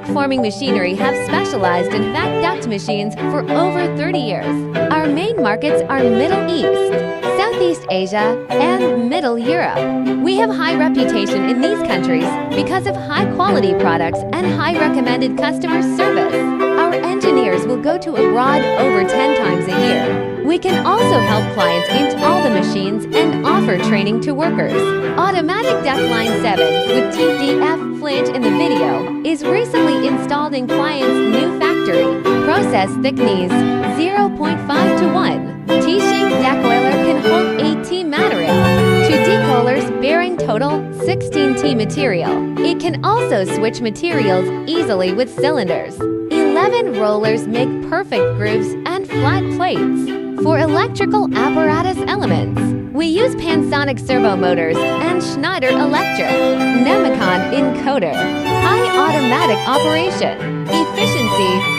LockForming Machinery have specialized in vac duct machines for over 30 years. Our main markets are Middle East, Southeast Asia, and Middle Europe. We have high reputation in these countries because of high-quality products and high recommended customer service. Our engineers will go to abroad over 10 times a year. We can also help clients install the machines and offer training to workers. Automatic Duct Line VII with TDF flange in the video is recently installed in client's new factory. Process thicknees 0.5 to 1. T-shaped decoiler can hold 8T materail. 2 decoilers bearing total 16T material. It can also switch materials easily with cylinders. 11 rollers make perfect grooves and flat plates. For electrical apparatus elements, we use Pansonic servo motors and Schneider Electric, NEMICON encoder. High automatic operation, efficiency,